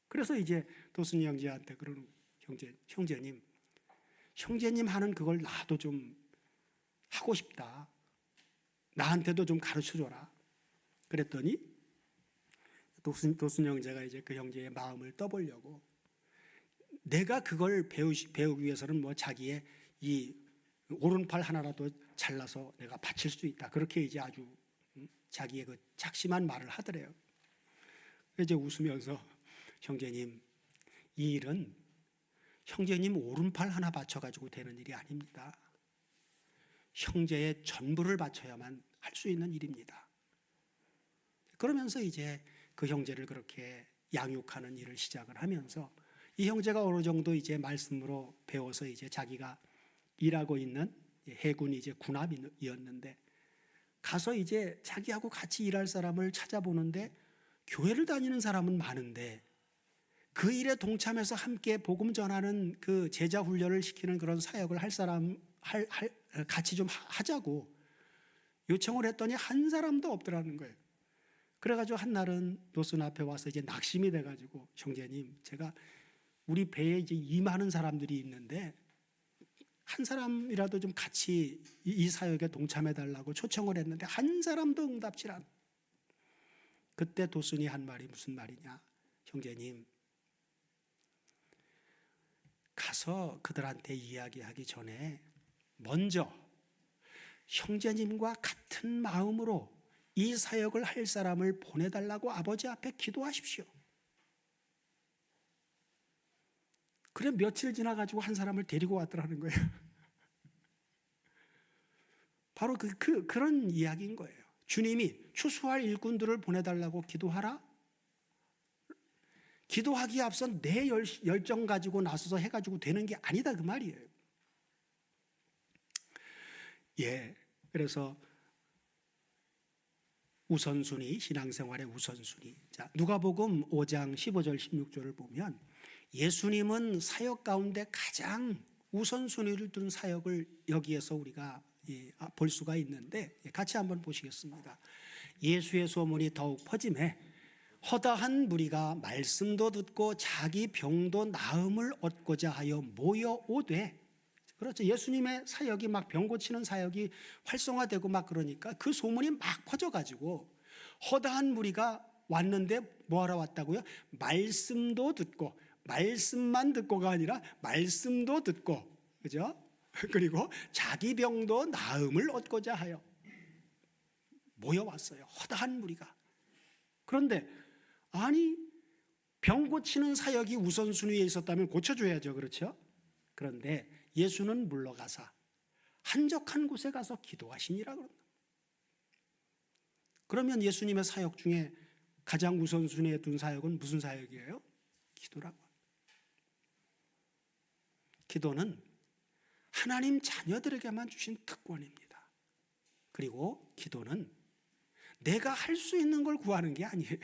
그래서 이제 도순이 형제한테 그러는 형제님 하는 그걸 나도 좀 하고 싶다. 나한테도 좀 가르쳐줘라. 그랬더니 도순 형제가 이제 그 형제의 마음을 떠보려고 내가 그걸 배우기 위해서는 자기의 이 오른팔 하나라도 잘라서 내가 바칠 수 있다. 그렇게 이제 아주 자기의 그 작심한 말을 하더래요. 이제 웃으면서 형제님, 이 일은 형제님 오른팔 하나 바쳐가지고 되는 일이 아닙니다. 형제의 전부를 바쳐야만 할 수 있는 일입니다. 그러면서 이제 그 형제를 그렇게 양육하는 일을 시작을 하면서 이 형제가 어느 정도 이제 말씀으로 배워서 이제 자기가 일하고 있는 해군 이제 군함이었는데 가서 이제 자기하고 같이 일할 사람을 찾아보는데 교회를 다니는 사람은 많은데 그 일에 동참해서 함께 복음 전하는 그 제자 훈련을 시키는 그런 사역을 할 사람 같이 좀 하자고 요청을 했더니 한 사람도 없더라는 거예요. 그래가지고 한날은 도순 앞에 와서 이제 낙심이 돼가지고 형제님, 제가 우리 배에 이제 임하는 사람들이 있는데 한 사람이라도 좀 같이 이 사역에 동참해달라고 초청을 했는데 한 사람도 응답치 않아. 그때 도순이 한 말이 무슨 말이냐? 형제님, 가서 그들한테 이야기하기 전에 먼저 형제님과 같은 마음으로 이 사역을 할 사람을 보내달라고 아버지 앞에 기도하십시오. 그래 며칠 지나가지고 한 사람을 데리고 왔더라는 거예요. 바로 그런 이야기인 거예요. 주님이 추수할 일꾼들을 보내달라고 기도하라. 기도하기에 앞서 내 열정 가지고 나서서 해가지고 되는 게 아니다 그 말이에요. 예, 그래서 우선순위, 신앙생활의 우선순위. 자, 누가복음 5장 15절 16절을 보면 예수님은 사역 가운데 가장 우선순위를 둔 사역을 여기에서 우리가 볼 수가 있는데 같이 한번 보시겠습니다. 예수의 소문이 더욱 퍼짐에 허다한 무리가 말씀도 듣고 자기 병도 나음을 얻고자 하여 모여오되, 그렇죠. 예수님의 사역이 막 병 고치는 사역이 활성화되고 막 그러니까 그 소문이 막 퍼져가지고 허다한 무리가 왔는데 뭐하러 왔다고요? 말씀도 듣고, 말씀만 듣고가 아니라 말씀도 듣고, 그죠? 그리고 자기 병도 나음을 얻고자 하여 모여왔어요. 허다한 무리가. 그런데 아니, 병 고치는 사역이 우선순위에 있었다면 고쳐줘야죠. 그렇죠? 그런데 예수는 물러가사 한적한 곳에 가서 기도하시니라 그런다. 그러면 예수님의 사역 중에 가장 우선순위에 둔 사역은 무슨 사역이에요? 기도라고. 기도는 하나님 자녀들에게만 주신 특권입니다. 그리고 기도는 내가 할 수 있는 걸 구하는 게 아니에요.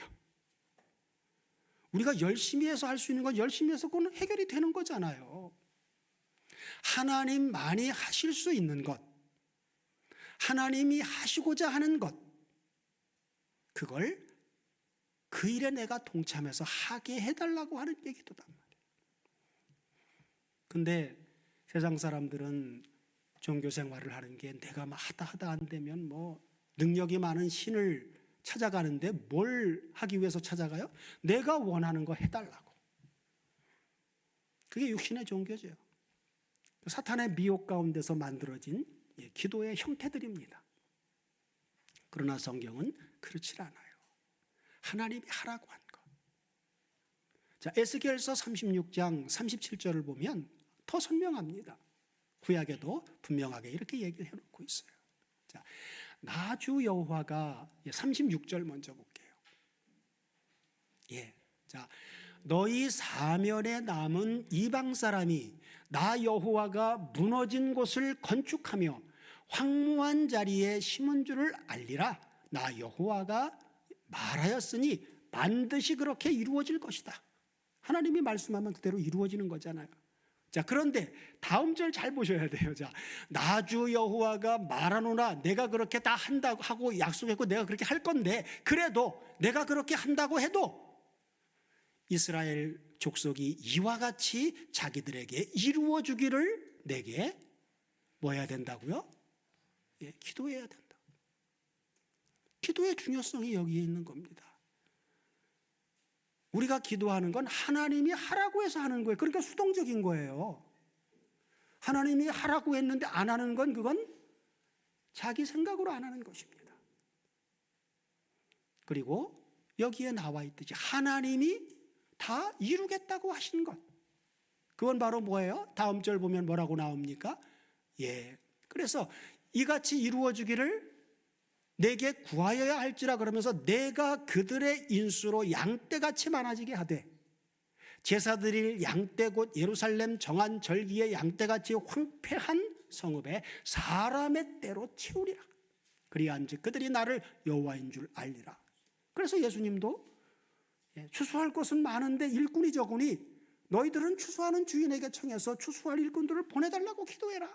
우리가 열심히 해서 할 수 있는 건 열심히 해서 그건 해결이 되는 거잖아요. 하나님만이 하실 수 있는 것, 하나님이 하시고자 하는 것, 그걸 그 일에 내가 동참해서 하게 해달라고 하는 게 기도단 말이에요. 근데 세상 사람들은 종교 생활을 하는 게 내가 막 하다 안 되면 뭐 능력이 많은 신을 찾아가는데 뭘 하기 위해서 찾아가요? 내가 원하는 거 해달라고. 그게 육신의 종교죠. 사탄의 미혹 가운데서 만들어진 기도의 형태들입니다. 그러나 성경은 그렇지 않아요. 하나님이 하라고 한 것. 자, 에스겔서 36장 37절을 보면 더 선명합니다. 구약에도 분명하게 이렇게 얘기를 해놓고 있어요. 자, 나주 여호와가 36절 먼저 볼게요. 예, 자, 너희 사면에 남은 이방 사람이 나 여호와가 무너진 곳을 건축하며 황무한 자리에 심은 줄을 알리라. 나 여호와가 말하였으니 반드시 그렇게 이루어질 것이다. 하나님이 말씀하면 그대로 이루어지는 거잖아요. 자, 그런데 다음 절 잘 보셔야 돼요. 자, 나주 여호와가 말하노라. 내가 그렇게 다 한다고 하고 약속했고 내가 그렇게 할 건데, 그래도 내가 그렇게 한다고 해도 이스라엘 족속이 이와 같이 자기들에게 이루어 주기를 내게 뭐 해야 된다고요? 예, 기도해야 된다. 기도의 중요성이 여기에 있는 겁니다. 우리가 기도하는 건 하나님이 하라고 해서 하는 거예요. 그러니까 수동적인 거예요. 하나님이 하라고 했는데 안 하는 건 그건 자기 생각으로 안 하는 것입니다. 그리고 여기에 나와 있듯이 하나님이 다 이루겠다고 하신 것, 그건 바로 뭐예요? 다음 절 보면 뭐라고 나옵니까? 예, 그래서 이같이 이루어 주기를 내게 구하여야 할지라 그러면서 내가 그들의 인수로 양떼같이 많아지게 하되 제사드릴 양떼 곧 예루살렘 정한 절기의 양떼같이 황폐한 성읍에 사람의 떼로 채우리라. 그리한즉 그들이 나를 여호와인 줄 알리라. 그래서 예수님도 추수할 것은 많은데 일꾼이 적으니 너희들은 추수하는 주인에게 청해서 추수할 일꾼들을 보내달라고 기도해라.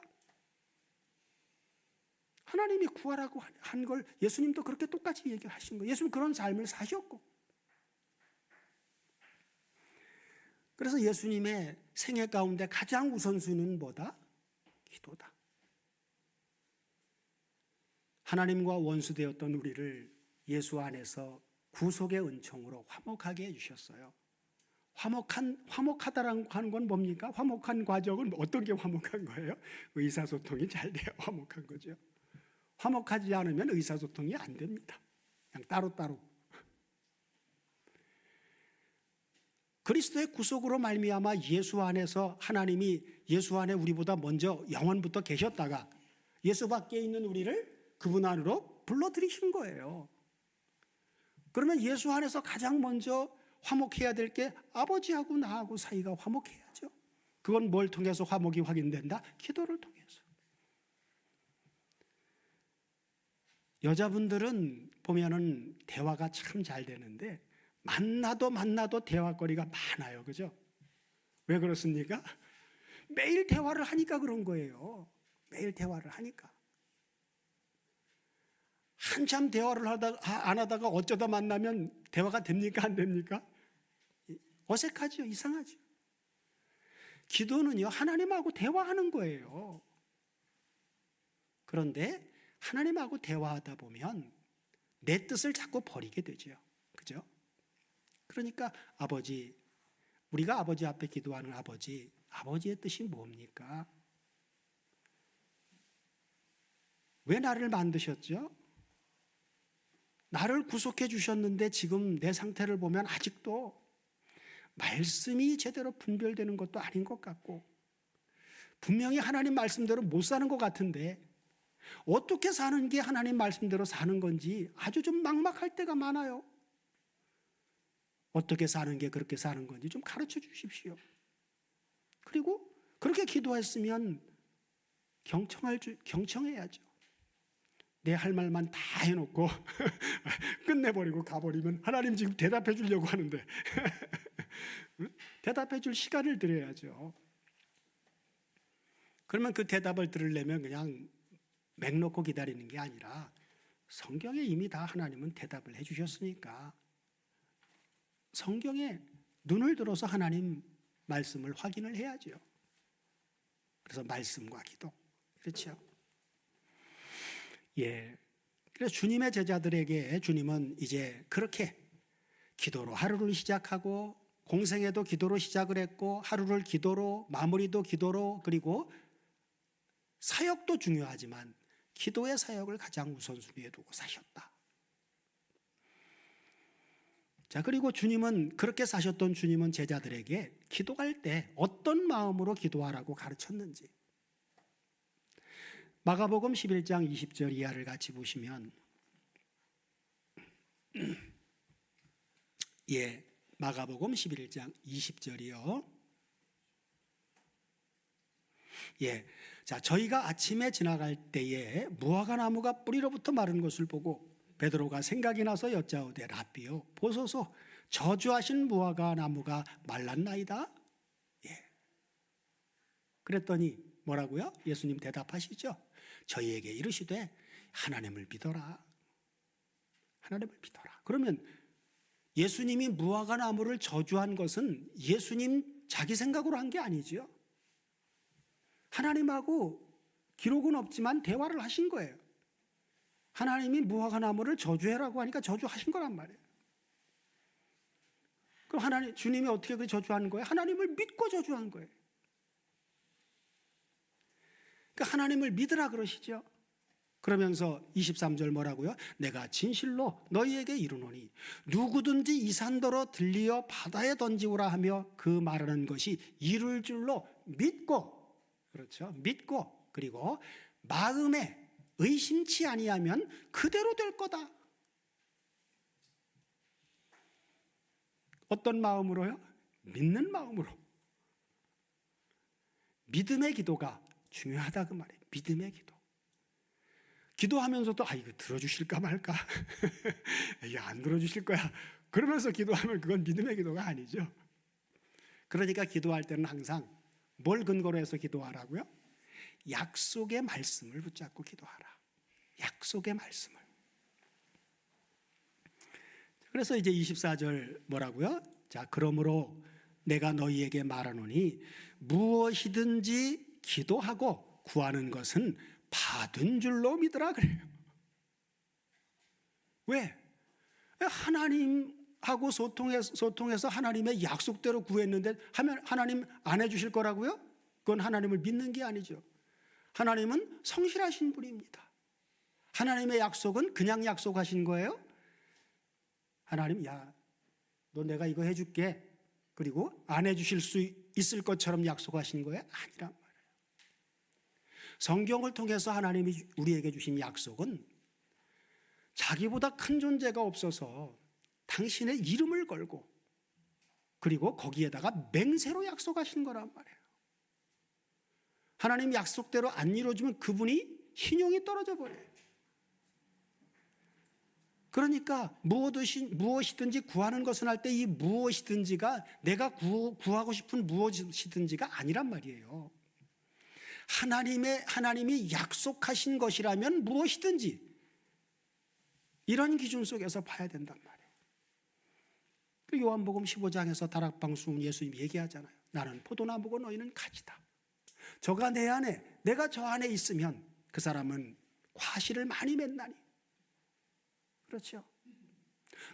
하나님이 구하라고 한 걸 예수님도 그렇게 똑같이 얘기하신 거예요. 예수님 그런 삶을 사셨고, 그래서 예수님의 생애 가운데 가장 우선순위는 뭐다? 기도다. 하나님과 원수되었던 우리를 예수 안에서 구속의 은총으로 화목하게 해주셨어요. 화목하다라는 건 뭡니까? 화목한 과정은 어떤 게 화목한 거예요? 의사소통이 잘 돼야 화목한 거죠. 화목하지 않으면 의사소통이 안 됩니다. 그냥 따로따로. 그리스도의 구속으로 말미암아 예수 안에서 하나님이 예수 안에 우리보다 먼저 영원부터 계셨다가 예수 밖에 있는 우리를 그분 안으로 불러들이신 거예요. 그러면 예수 안에서 가장 먼저 화목해야 될 게 아버지하고 나하고 사이가 화목해야죠. 그건 뭘 통해서 화목이 확인된다? 기도를 통해서. 여자분들은 보면은 대화가 참 잘 되는데 만나도 대화거리가 많아요. 그죠? 왜 그렇습니까? 매일 대화를 하니까 그런 거예요. 매일 대화를 하니까. 한참 대화를 안 하다가 어쩌다 만나면 대화가 됩니까? 안 됩니까? 어색하죠? 이상하죠? 기도는요, 하나님하고 대화하는 거예요. 그런데 하나님하고 대화하다 보면 내 뜻을 자꾸 버리게 되죠. 그죠? 그러니까 아버지, 우리가 아버지 앞에 기도하는 아버지의 뜻이 뭡니까? 왜 나를 만드셨죠? 나를 구속해 주셨는데 지금 내 상태를 보면 아직도 말씀이 제대로 분별되는 것도 아닌 것 같고 분명히 하나님 말씀대로 못 사는 것 같은데 어떻게 사는 게 하나님 말씀대로 사는 건지 아주 좀 막막할 때가 많아요. 어떻게 사는 게 그렇게 사는 건지 좀 가르쳐 주십시오. 그리고 그렇게 기도했으면 경청해야죠. 내 할 말만 다 해놓고 끝내버리고 가버리면 하나님 지금 대답해 주려고 하는데 대답해 줄 시간을 드려야죠. 그러면 그 대답을 들으려면 그냥 맥 놓고 기다리는 게 아니라 성경에 이미 다 하나님은 대답을 해 주셨으니까 성경에 눈을 들어서 하나님 말씀을 확인을 해야죠. 그래서 말씀과 기도. 그렇죠? 예. 그래서 주님의 제자들에게 주님은 이제 그렇게 기도로 하루를 시작하고 공생애도 기도로 시작을 했고 하루를 기도로 마무리도 기도로 그리고 사역도 중요하지만 기도의 사역을 가장 우선순위에 두고 사셨다. 자, 그리고 주님은 그렇게 사셨던 주님은 제자들에게 기도할 때 어떤 마음으로 기도하라고 가르쳤는지 마가복음 11장 20절 이하를 같이 보시면 예, 마가복음 11장 20절이요. 예, 자, 저희가 아침에 지나갈 때에 무화과 나무가 뿌리로부터 마른 것을 보고 베드로가 생각이 나서 여짜오되 라삐요 보소서 저주하신 무화과 나무가 말랐나이다. 예. 그랬더니 뭐라고요? 예수님 대답하시죠. 저희에게 이르시되 하나님을 믿어라. 하나님을 믿어라. 그러면 예수님이 무화과 나무를 저주한 것은 예수님 자기 생각으로 한 게 아니죠. 하나님하고 기록은 없지만 대화를 하신 거예요. 하나님이 무화과 나무를 저주해라고 하니까 저주하신 거란 말이에요. 그럼 주님이 어떻게 그 저주하는 거예요? 하나님을 믿고 저주한 거예요. 그러니까 하나님을 믿으라 그러시죠. 그러면서 23절 뭐라고요? 내가 진실로 너희에게 이르노니 누구든지 이 산더러 들리어 바다에 던지오라 하며 그 말하는 것이 이룰 줄로 믿고 그렇죠. 믿고 그리고 마음에 의심치 아니하면 그대로 될 거다. 어떤 마음으로요? 믿는 마음으로. 믿음의 기도가 중요하다 그 말이에요. 믿음의 기도. 기도하면서도 이거 들어주실까 말까? 이게 안 들어주실 거야. 그러면서 기도하면 그건 믿음의 기도가 아니죠. 그러니까 기도할 때는 항상 뭘 근거로 해서 기도하라고요? 약속의 말씀을 붙잡고 기도하라. 약속의 말씀을. 그래서 이제 24절 뭐라고요? 자, 그러므로 내가 너희에게 말하노니 무엇이든지 기도하고 구하는 것은 받은 줄로 믿으라 그래요. 왜? 하나님하고 소통해서 하나님의 약속대로 구했는데 하나님 안 해주실 거라고요? 그건 하나님을 믿는 게 아니죠. 하나님은 성실하신 분입니다. 하나님의 약속은 그냥 약속하신 거예요? 하나님, 너 내가 이거 해줄게. 그리고 안 해주실 수 있을 것처럼 약속하신 거예요? 아니란 말이에요. 성경을 통해서 하나님이 우리에게 주신 약속은 자기보다 큰 존재가 없어서 당신의 이름을 걸고 그리고 거기에다가 맹세로 약속하신 거란 말이에요. 하나님 약속대로 안 이루어지면 그분이 신용이 떨어져 버려요. 그러니까 무엇이든지 구하는 것은 할 때 이 무엇이든지가 내가 구하고 싶은 무엇이든지가 아니란 말이에요. 하나님이 약속하신 것이라면 무엇이든지 이런 기준 속에서 봐야 된단 말이에요. 그 요한복음 15장에서 다락방 수훈 예수님이 얘기하잖아요. 나는 포도나무고 너희는 가지다. 저가 내 안에, 내가 저 안에 있으면 그 사람은 과실을 많이 맺나니. 그렇죠.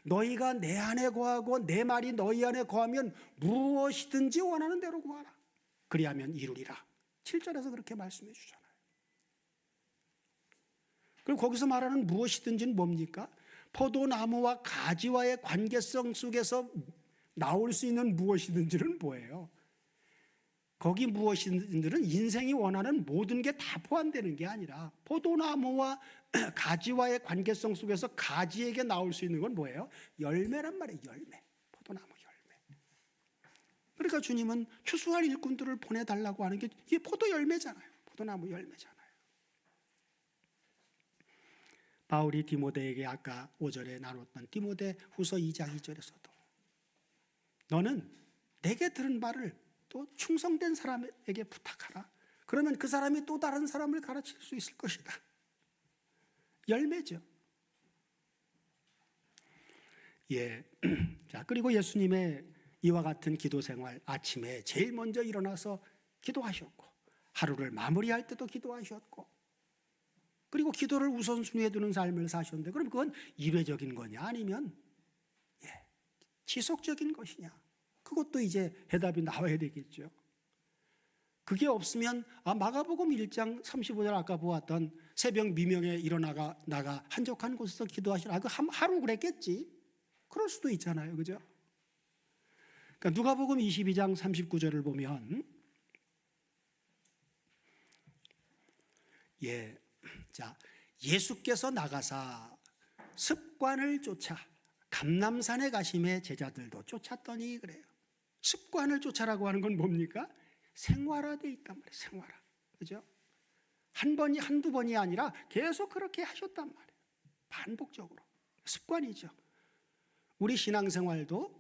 너희가 내 안에 거하고 내 말이 너희 안에 거하면 무엇이든지 원하는 대로 구하라. 그리하면 이루리라. 7절에서 그렇게 말씀해 주잖아요. 그리고 거기서 말하는 무엇이든지는 뭡니까? 포도나무와 가지와의 관계성 속에서 나올 수 있는 무엇이든지는 뭐예요? 거기 무엇이든지는 인생이 원하는 모든 게 다 포함되는 게 아니라 포도나무와 가지와의 관계성 속에서 가지에게 나올 수 있는 건 뭐예요? 열매란 말이에요. 열매. 포도나무 열매. 그러니까 주님은 추수할 일꾼들을 보내달라고 하는 게 이게 포도 열매잖아요. 포도나무 열매잖아요. 바울이 디모데에게 아까 5절에 나눴던 디모데 후서 2장 2절에서도 너는 내게 들은 바를 또 충성된 사람에게 부탁하라. 그러면 그 사람이 또 다른 사람을 가르칠 수 있을 것이다. 열매죠. 예. 자, 그리고 예수님의 이와 같은 기도 생활, 아침에 제일 먼저 일어나서 기도하셨고, 하루를 마무리할 때도 기도하셨고, 그리고 기도를 우선순위에 두는 삶을 사셨는데, 그럼 그건 일회적인 거냐? 아니면, 지속적인 것이냐? 그것도 이제 해답이 나와야 되겠죠. 그게 없으면 마가복음 1장 35절 아까 보았던 새벽 미명에 일어나가 한적한 곳에서 기도하시라. 하루 그랬겠지. 그럴 수도 있잖아요. 그죠? 그러니까 누가복음 22장 39절을 보면 자, 예수께서 나가사 습관을 쫓아 감람산에 가심에 제자들도 쫓았더니 그래요. 습관을 쫓아라고 하는 건 뭡니까? 생활화되어 있단 말이에요. 생활화. 그죠? 한두 번이 아니라 계속 그렇게 하셨단 말이에요. 반복적으로. 습관이죠. 우리 신앙생활도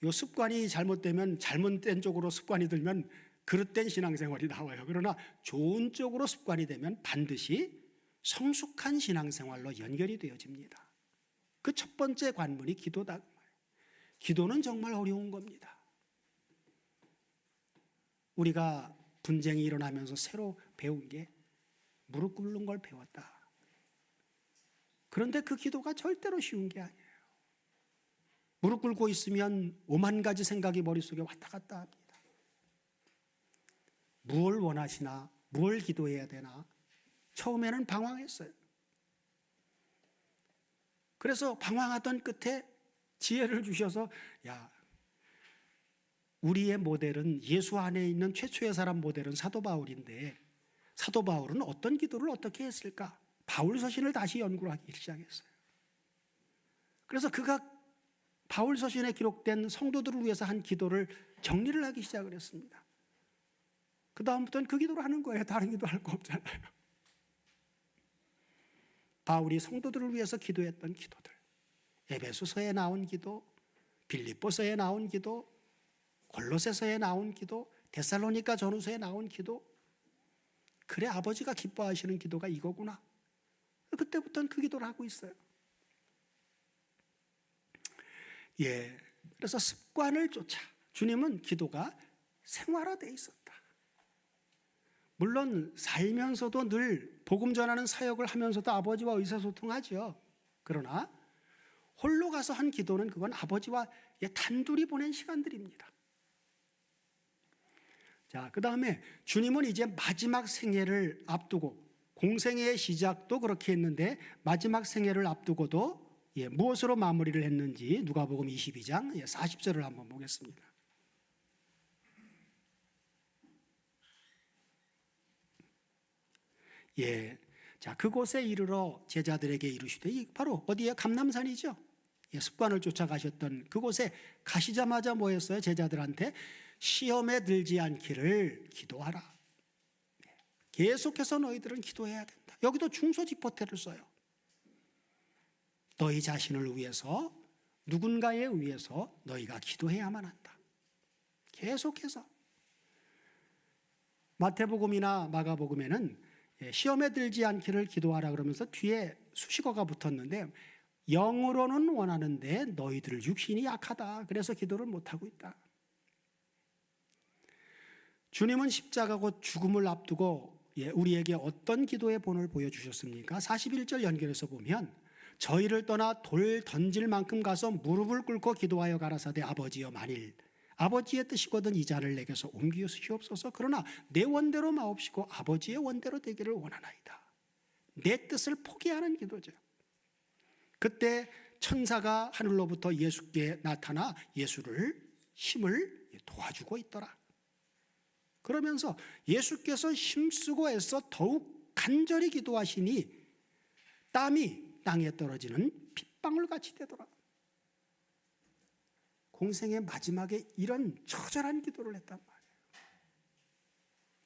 이 습관이 잘못되면 잘못된 쪽으로 습관이 들면 그릇된 신앙생활이 나와요. 그러나 좋은 쪽으로 습관이 되면 반드시 성숙한 신앙생활로 연결이 되어집니다. 그 첫 번째 관문이 기도다. 기도는 정말 어려운 겁니다. 우리가 분쟁이 일어나면서 새로 배운 게 무릎 꿇는 걸 배웠다. 그런데 그 기도가 절대로 쉬운 게 아니에요. 무릎 꿇고 있으면 5만 가지 생각이 머릿속에 왔다 갔다 합니다. 무엇을 원하시나? 뭘 기도해야 되나? 처음에는 방황했어요. 그래서 방황하던 끝에 지혜를 주셔서 우리의 모델은 예수 안에 있는 최초의 사람 모델은 사도 바울인데 사도 바울은 어떤 기도를 어떻게 했을까? 바울 서신을 다시 연구를 하기 시작했어요. 그래서 그가 바울 서신에 기록된 성도들을 위해서 한 기도를 정리를 하기 시작을 했습니다. 그 다음부터는 그 기도를 하는 거예요. 다른 기도할 거 없잖아요. 바울이 성도들을 위해서 기도했던 기도들, 에베소서에 나온 기도, 빌립보서에 나온 기도, 골로새서에 나온 기도, 데살로니가 전후서에 나온 기도, 그래 아버지가 기뻐하시는 기도가 이거구나. 그때부터는 그 기도를 하고 있어요. 그래서 습관을 쫓아 주님은 기도가 생활화되어 있었다. 물론 살면서도 늘 복음 전하는 사역을 하면서도 아버지와 의사소통하죠. 그러나 홀로 가서 한 기도는 그건 아버지와 단둘이 보낸 시간들입니다. 자, 그 다음에 주님은 이제 마지막 생애를 앞두고 공생애의 시작도 그렇게 했는데 마지막 생애를 앞두고도 무엇으로 마무리를 했는지 누가복음 22장 40절을 한번 보겠습니다. 자, 그곳에 이르러 제자들에게 이르시되 바로 어디에 감람산이죠. 습관을 쫓아가셨던 그곳에 가시자마자 뭐 했어요? 제자들한테 시험에 들지 않기를 기도하라. 계속해서 너희들은 기도해야 된다. 여기도 중소지포태를 써요. 너희 자신을 위해서, 누군가에 위해서 너희가 기도해야만 한다. 계속해서. 마태복음이나 마가복음에는 시험에 들지 않기를 기도하라 그러면서 뒤에 수식어가 붙었는데, 영으로는 원하는데 너희들 육신이 약하다. 그래서 기도를 못하고 있다. 주님은 십자가고 죽음을 앞두고 우리에게 어떤 기도의 본을 보여주셨습니까? 41절 연결해서 보면 저희를 떠나 돌 던질 만큼 가서 무릎을 꿇고 기도하여 가라사대 아버지여 만일 아버지의 뜻이거든 이 잔을 내게서 옮기시옵소서. 그러나 내 원대로 마옵시고 아버지의 원대로 되기를 원하나이다. 내 뜻을 포기하는 기도죠. 그때 천사가 하늘로부터 예수께 나타나 예수를 힘을 도와주고 있더라. 그러면서 예수께서 힘쓰고 애써 더욱 간절히 기도하시니 땀이 땅에 떨어지는 핏방울같이 되더라. 공생의 마지막에 이런 처절한 기도를 했단 말이에요.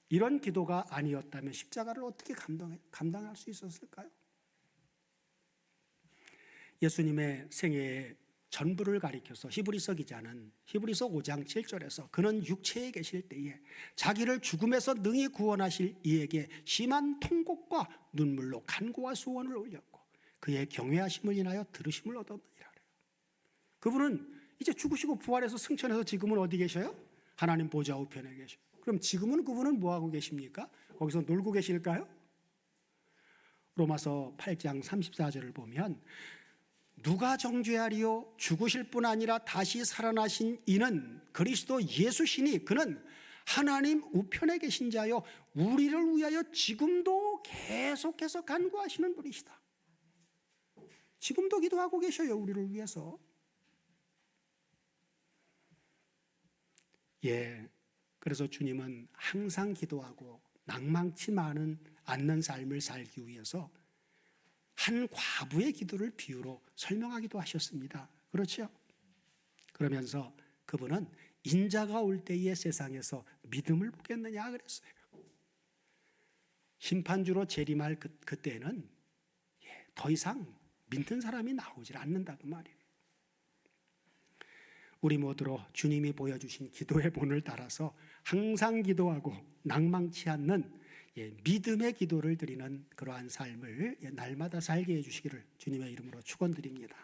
이런 기도가 아니었다면 십자가를 어떻게 감당할 수 있었을까요? 예수님의 생애의 전부를 가리켜서 히브리서 기자는 히브리서 5장 7절에서 그는 육체에 계실 때에 자기를 죽음에서 능히 구원하실 이에게 심한 통곡과 눈물로 간구와 소원을 올렸고 그의 경외하심을 인하여 들으심을 얻었느니라. 그분은 이제 죽으시고 부활해서 승천해서 지금은 어디 계셔요? 하나님 보좌 우편에 계셔요. 그럼 지금은 그분은 뭐하고 계십니까? 거기서 놀고 계실까요? 로마서 8장 34절을 보면 누가 정죄하리요? 죽으실 뿐 아니라 다시 살아나신 이는 그리스도 예수시니 그는 하나님 우편에 계신 자요 우리를 위하여 지금도 계속해서 간구하시는 분이시다. 지금도 기도하고 계셔요. 우리를 위해서. 그래서 주님은 항상 기도하고 낭망치 않는 삶을 살기 위해서 한 과부의 기도를 비유로 설명하기도 하셨습니다. 그렇죠? 그러면서 그분은 인자가 올 때의 세상에서 믿음을 보겠느냐 그랬어요. 심판주로 재림할 그때는 더 이상 믿는 사람이 나오질 않는다 그 말이에요. 우리 모두로 주님이 보여주신 기도의 본을 따라서 항상 기도하고 낭망치 않는 믿음의 기도를 드리는 그러한 삶을 날마다 살게 해주시기를 주님의 이름으로 축원드립니다.